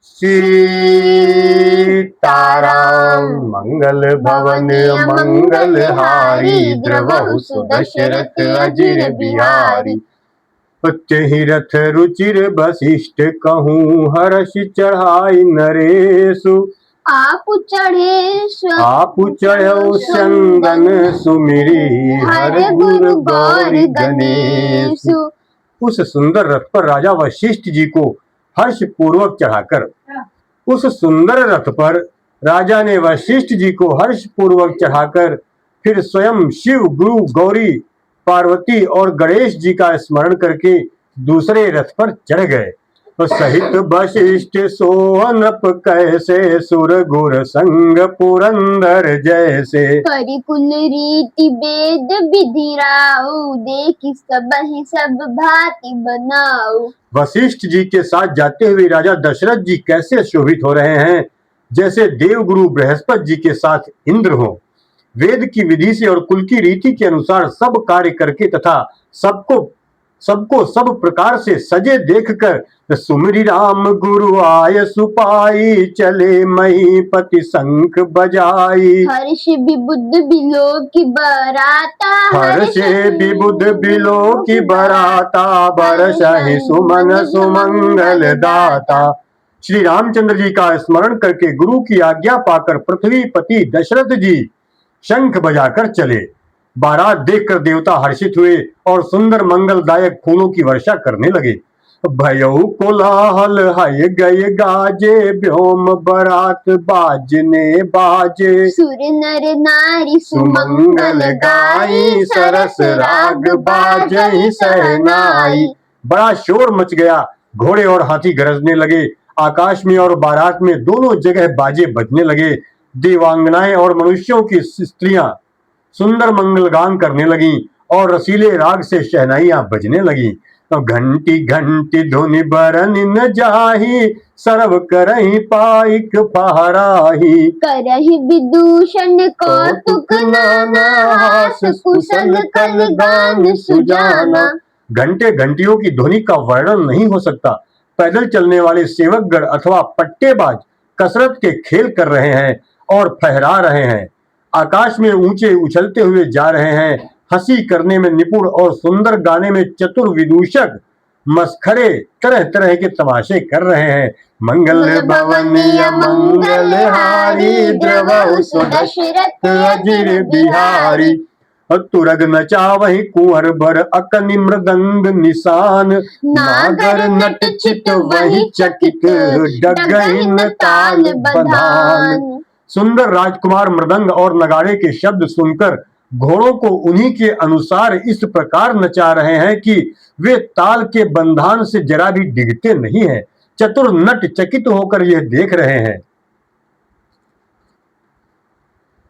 सीताराम मंगल भवन मंगल हारी द्रवहु सुदशरथ अजिर बिहारी। उच्च ही रथ रुचिर वशिष्ठ कहूँ हर्ष चढ़ाई नरेशु। आप चढ़ो चंदन सुमिरी हर गुरु गौर गणेश। उस सुंदर रथ पर राजा वशिष्ठ जी को हर्ष पूर्वक चढ़ाकर राजा ने वशिष्ठ जी को हर्ष पूर्वक चढ़ाकर फिर स्वयं शिव, गुरु, गौरी, पार्वती और गणेश जी का स्मरण करके दूसरे रथ पर चढ़ गए। तो सहित वशिष्ठ सोहनप कैसे सुर गुर संग पुरंदर जैसे। परिकुल रीति वेद विधिराऊ देखि सब भांति बनाऊ। वशिष्ठ जी के साथ जाते हुए राजा दशरथ जी कैसे शोभित हो रहे हैं, जैसे देवगुरु बृहस्पति जी के साथ इंद्र हो। वेद की विधि से और कुल की रीति के अनुसार सब कार्य करके तथा सबको सब प्रकार से सजे देखकर सुमिरि राम गुरु आय सुपाई चले महीपति शंख बजाई। हर्ष विबुध बिलो की बराता बरसहि सुमन सुमंगल दाता। श्री रामचंद्र जी का स्मरण करके गुरु की आज्ञा पाकर पृथ्वीपति दशरथ जी शंख बजाकर चले। बारात देखकर देवता हर्षित हुए और सुंदर मंगलदायक फूलों की वर्षा करने लगे। भयउ कोलाहल हय गय गाजे व्योम बरात बाजने बाजे। सुर नर नारी सुमंगल गाई सरस राग बाजहि सहनाई। बड़ा शोर मच गया, घोड़े और हाथी गरजने लगे। आकाश में और बारात में दोनों जगह बाजे बजने लगे। देवांगनाएं और मनुष्यों की स्त्रियां सुंदर मंगल गान करने लगी और रसीले राग से शहनाइयां बजने लगी। तो घंटी घंटी धुनि बरन न जाही सर्व करहि पाइक पहराही। करहि विदूषण कौतुक नाना हास कुशल कल गान सुजाना। घंटे घंटियों की ध्वनि का वर्णन नहीं हो सकता। पैदल चलने वाले सेवकगण अथवा पट्टेबाज कसरत के खेल कर रहे हैं और फहरा रहे हैं। आकाश में ऊंचे उछलते हुए जा रहे हैं। हंसी करने में निपुण और सुंदर गाने में चतुर विदूषक मस्खरे तरह तरह के तमाशे कर रहे हैं। मंगल भवन मंगल हारी द्रवहु सुदशरथ अजिर बिहारी। तुरग नचावहि कुंवर बर अकनि मृदंग निशान। नागर नट चित वही चकित डगहिन ताल बधान। सुंदर राजकुमार मृदंग और नगाड़े के शब्द सुनकर घोड़ों को उन्हीं के अनुसार इस प्रकार नचा रहे हैं कि वे ताल के बंधान से जरा भी डिगते नहीं हैं। चतुर नट चकित होकर यह देख रहे हैं।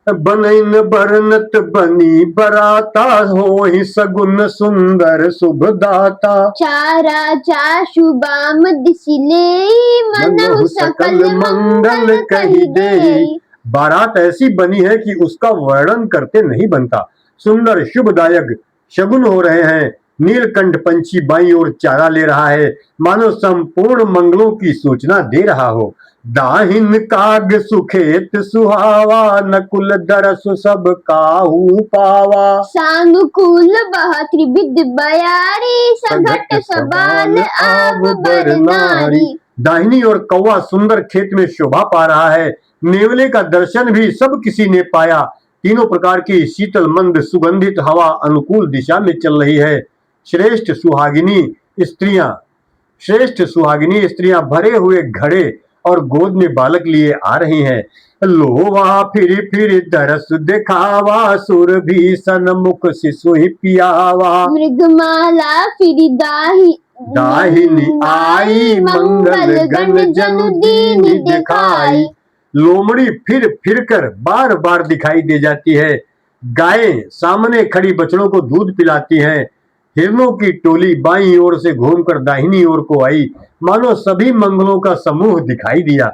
बनैन बरनत बनी बराता होहि सगुन सुंदर शुभदाता। चारा चाशु बाम दिसिले मनहु सकल मंगल कहि दे। बारात ऐसी बनी है कि उसका वर्णन करते नहीं बनता। सुंदर शुभदायक शगुन हो रहे हैं। नीलकंठ पंछी बाईं ओर चारा ले रहा है, मानो संपूर्ण मंगलों की सूचना दे रहा हो। दाहिन काग सुखेत सुहावा नकुल दरस सब काहू पावा। सानुकूल बह त्रिविध बयारी सघट सबाल आव बर नारी। दाहिनी ओर कौवा सुंदर खेत में शोभा पा रहा है। नेवले का दर्शन भी सब किसी ने पाया। तीनों प्रकार की शीतल मंद सुगंधित हवा अनुकूल दिशा में चल रही है। श्रेष्ठ सुहागिनी स्त्रियां भरे हुए घड़े और गोद में बालक लिए आ रही हैं। लोवा फिर फिर दरस दिखावा सुर भीषण मुख शिशु पियावा। मृगमाला फिर दाहिनी आई मंगल गण जनु दीन दिखाई। लोमड़ी फिर फिर कर बार बार दिखाई दे जाती है। गायें सामने खड़ी बछड़ों को दूध पिलाती हैं। हिरणों की टोली बाईं ओर से घूमकर दाहिनी ओर को आई, मानो सभी मंगलों का समूह दिखाई दिया।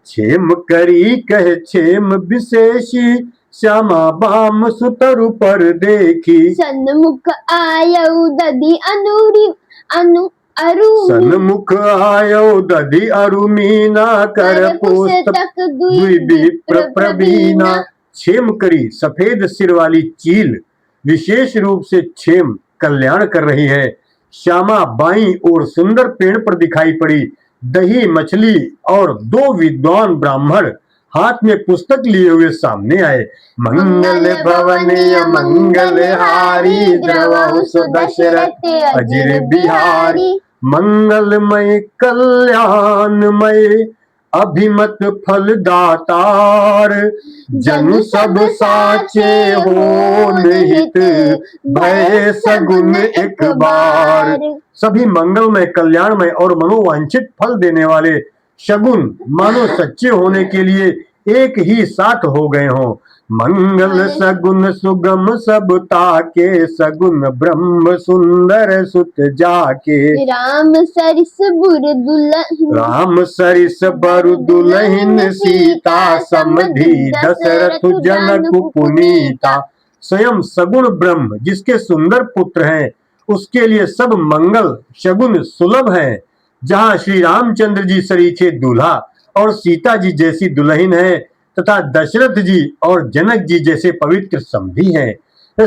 छेम करी कह छेम विशेषी श्यामा बाम सुतरु पर देखी। सन्मुख आयउ दधि सन्मुख आयो दधि अरु मीना कर पुस्तक दुई विप्र प्रवीणा। क्षेम करी सफेद सिर वाली चील विशेष रूप से क्षेम कल्याण कर रही है। श्यामा बाईं और सुंदर पेड़ पर दिखाई पड़ी। दही मछली और दो विद्वान ब्राह्मण हाथ में पुस्तक लिए हुए सामने आए। मंगल भवन मंगल हारी द्रवहु दशरथ अजिर बिहारी। मंगलमय कल्याणमय अभिमत फल दातार। जनु सब साचे हो निहित भय सगुन एक बार। सभी मंगलमय कल्याणमय और मनोवांछित फल देने वाले शगुन मानो सच्चे होने के लिए एक ही साथ हो गए हों। मंगल सगुन सुगम सब ताके सगुन ब्रह्म सुंदर सुत जाके। राम सरिस बरु दुल्हन सीता समधि दशरथ जनक पुनीता। स्वयं सगुण ब्रह्म जिसके सुंदर पुत्र हैं उसके लिए सब मंगल शगुन सुलभ हैं। जहाँ श्री रामचंद्र जी सरीखे दूल्हा और सीता जी जैसी दुल्हन है तथा दशरथ जी और जनक जी जैसे पवित्र समधी हैं।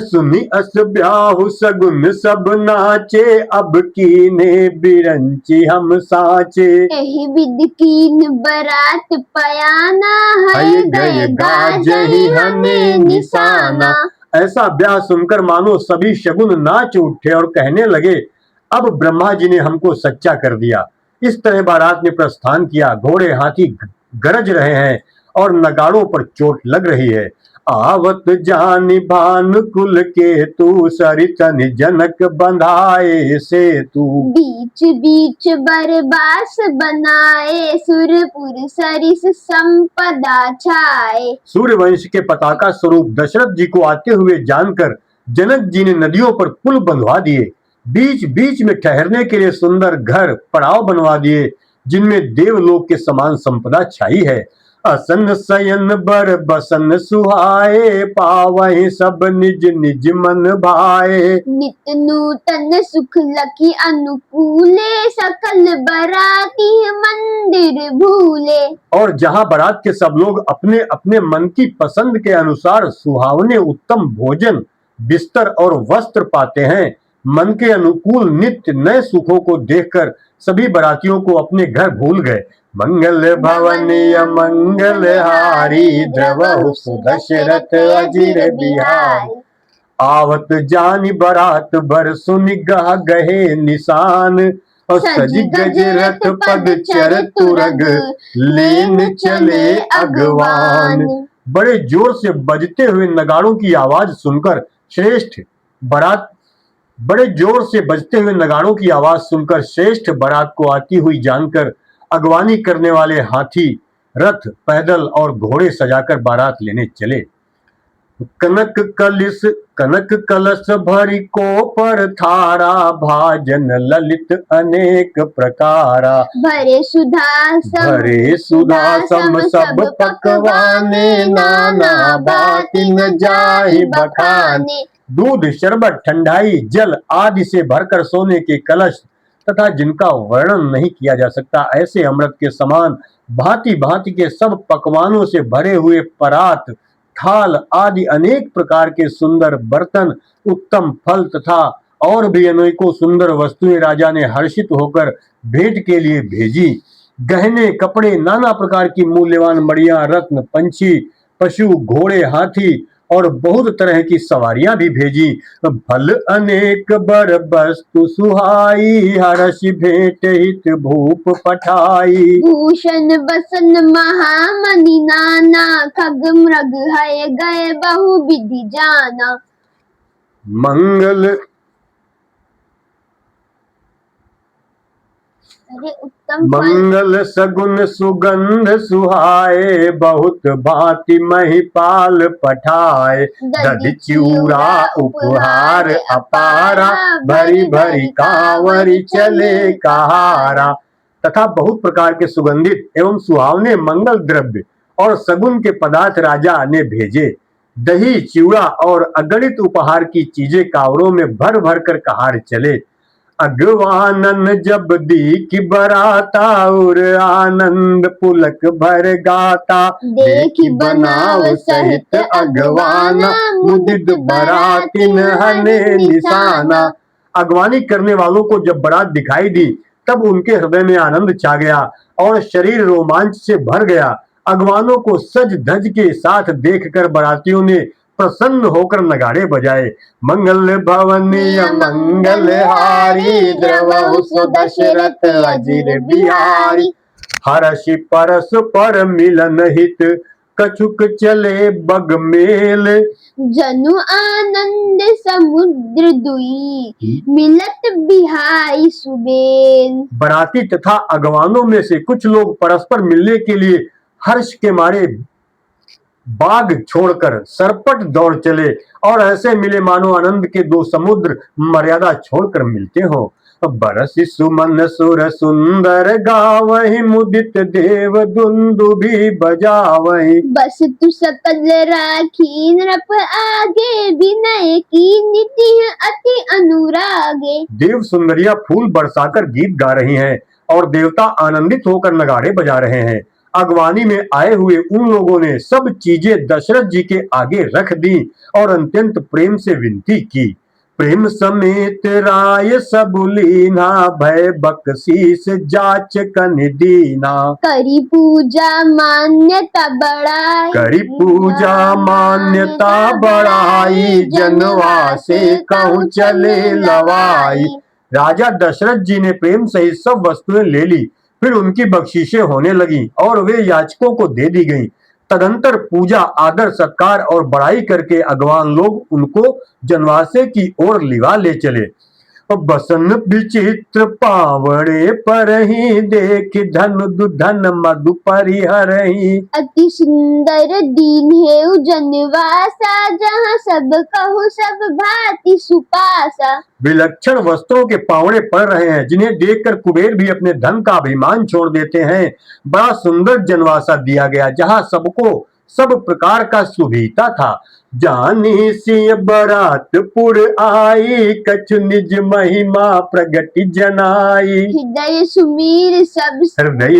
सुनी अस ब्याहु सगुन सब नाचे अब कीने बिरंची हम साचे। एहि विधि कीन बरात पयाना है गए गाजहि हने निशाना। ऐसा ब्याह सुनकर मानो सभी शगुन नाच उठे और कहने लगे अब ब्रह्मा जी ने हमको सच्चा कर दिया। इस तरह बारात ने प्रस्थान किया। घोड़े हाथी गरज रहे हैं और नगाड़ों पर चोट लग रही है। आवत जानी भानुकुल के तू सरितन जनक बंधाए से तू। बीच बीच बरबास बनाए सुरपुर सरिस संपदा छाए। सूर्यवंश के पताका स्वरूप दशरथ जी को आते हुए जानकर जनक जी ने नदियों पर पुल बंधवा दिए। बीच बीच में ठहरने के लिए सुंदर घर पड़ाव बनवा दिए जिनमें देवलोक के समान संपदा छाई है। असन शयन बर बसन सुहाए पावहि सब निज निज मन भाए। नित नूतन सुख लखी अनुकूले सकल बराती मंदिर भूले। और जहाँ बारात के सब लोग अपने अपने मन की पसंद के अनुसार सुहावने उत्तम भोजन बिस्तर और वस्त्र पाते हैं, मन के अनुकूल नित्य नए सुखों को देखकर सभी बारातियों को अपने घर भूल गए। मंगल भवन मंगल हारी द्रवहु दशरथ अजिर बिहारी। आवत जानी बारात बर सुनि गह गहे निशान। और सज गज रथ पद चर तुरग लीन चले अगवान। बड़े जोर से बजते हुए नगाड़ों की आवाज सुनकर श्रेष्ठ बारात को आती हुई जानकर अगवानी करने वाले हाथी रथ पैदल और घोड़े सजाकर बारात लेने चले। कनक कलश भरी को पर थारा भाजन ललित अनेक प्रकारा। भरे सुधा सम सब पकवाने नाना बाती न जाहि बखाने। दूध शरबत ठंडाई जल आदि से भरकर सोने के कलश तथा जिनका वर्णन नहीं किया जा सकता ऐसे अमृत के समान भांति भांति के सब पकवानों से भरे हुए परात थाल आदि अनेक प्रकार के सुंदर बर्तन उत्तम फल तथा और भी अनेकों सुंदर वस्तुएं राजा ने हर्षित होकर भेंट के लिए भेजी। गहने कपड़े नाना प्रकार की मूल्यवान मड़ियां रत्न पंछी पशु घोड़े हाथी और बहुत तरह की सवारियां भी भेजी। फल अनेक बर वस्तु सुहाई हर्ष भेंट हित भूप पठाई। भूषण बसन महामणि नाना खग मृग है गए बहु विधि जाना। मंगल सगुन सुगंध सुहाए बहुत भांति महिपाल पठाए। दधि चिऊरा उपहार अपारा भरी भरी कांवरी चले कहारा। तथा बहुत प्रकार के सुगंधित एवं सुहावने मंगल द्रव्य और सगुन के पदार्थ राजा ने भेजे। दही चिवड़ा और अगणित उपहार की चीजें कांवरों में भर भर कर कहार चले। अगवानन जब दीख बराता और आनंद पुलक भर गाता। देखि बनाव सहित अगवाना मुदित बरातिन हने निशाना। अगवानी करने वालों को जब बारात दिखाई दी तब उनके हृदय में आनंद छा गया और शरीर रोमांच से भर गया। अगवानों को सज धज के साथ देखकर बारातियों ने प्रसन्न होकर नगाड़े बजाए। मंगल भवनीय मंगलहारी द्रवहु सो दशरथ अजिर बिहारी। हर्षि परस पर मिलन हित कछुक चले बग मेल। जनु आनंद समुद्र दुई मिलत बिहाई सुबेल। बाराती तथा अगवानों में से कुछ लोग परस्पर मिलने के लिए हर्ष के मारे बाग छोड़कर सरपट दौड़ चले और ऐसे मिले मानो आनंद के दो समुद्र मर्यादा छोड़कर मिलते हो। बरसि सुमन सुर सुंदर गावहि मुदित देव दुंदुभि बजावहि। बस तु सकल राखी नृप आगे विनय की नीति अति अनुरागे। देव सुंदरिया फूल बरसाकर गीत गा रही हैं और देवता आनंदित होकर नगाड़े बजा रहे हैं। अगवानी में आए हुए उन लोगों ने सब चीजें दशरथ जी के आगे रख दी और अत्यंत प्रेम से विनती की। प्रेम समेत राय सब लीना भय बख्शीस जाच कन दीना। करी पूजा मान्यता बढ़ाई। करी पूजा मान्यता बढ़ाई जनवा से कहूँ चले लवाई। राजा दशरथ जी ने प्रेम सहित सब वस्तुएं ले ली। फिर उनकी बख्शीशें होने लगी और वे याचकों को दे दी गईं। तदंतर पूजा आदर सत्कार और बड़ाई करके अगवान लोग उनको जनवासे की ओर लिवा ले चले। बसन विचित्र पावड़े पर ही देख धन दुधन मधु परिहरहि। अति सुंदर दीन हेउ जनवासा जहाँ सब कहु सब भांति सुपासा। विलक्षण वस्त्रों के पावड़े पड़ रहे हैं जिन्हें देखकर कुबेर भी अपने धन का अभिमान छोड़ देते हैं। बड़ा सुंदर जनवासा दिया गया जहाँ सबको सब प्रकार का सुविधा था। जानी सिय बरातपुर आई कछु निज महिमा प्रगति जनाई। हृदय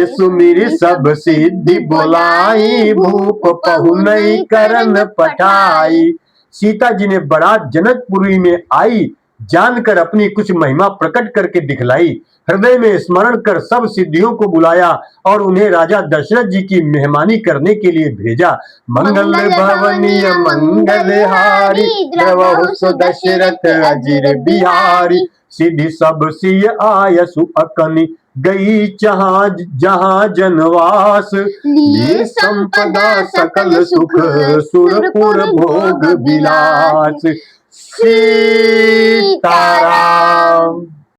सुमीर सब सिद्धि बोलाई भूप पहुनई करन पठाई। सीता जी ने बारात जनकपुरी में आई जानकर अपनी कुछ महिमा प्रकट करके दिखलाई। हृदय में स्मरण कर सब सिद्धियों को बुलाया और उन्हें राजा दशरथ जी की मेहमानी करने के लिए भेजा। मंगल भवनीय मंगलहारी द्रवहु सो दशरथ अजिर बिहारी। सिद्धि सब सिय आयसु अकनि गई जहाँ जनवास। लिए संपदा सकल सुख सुरपुर भोग विलास। सीताराम।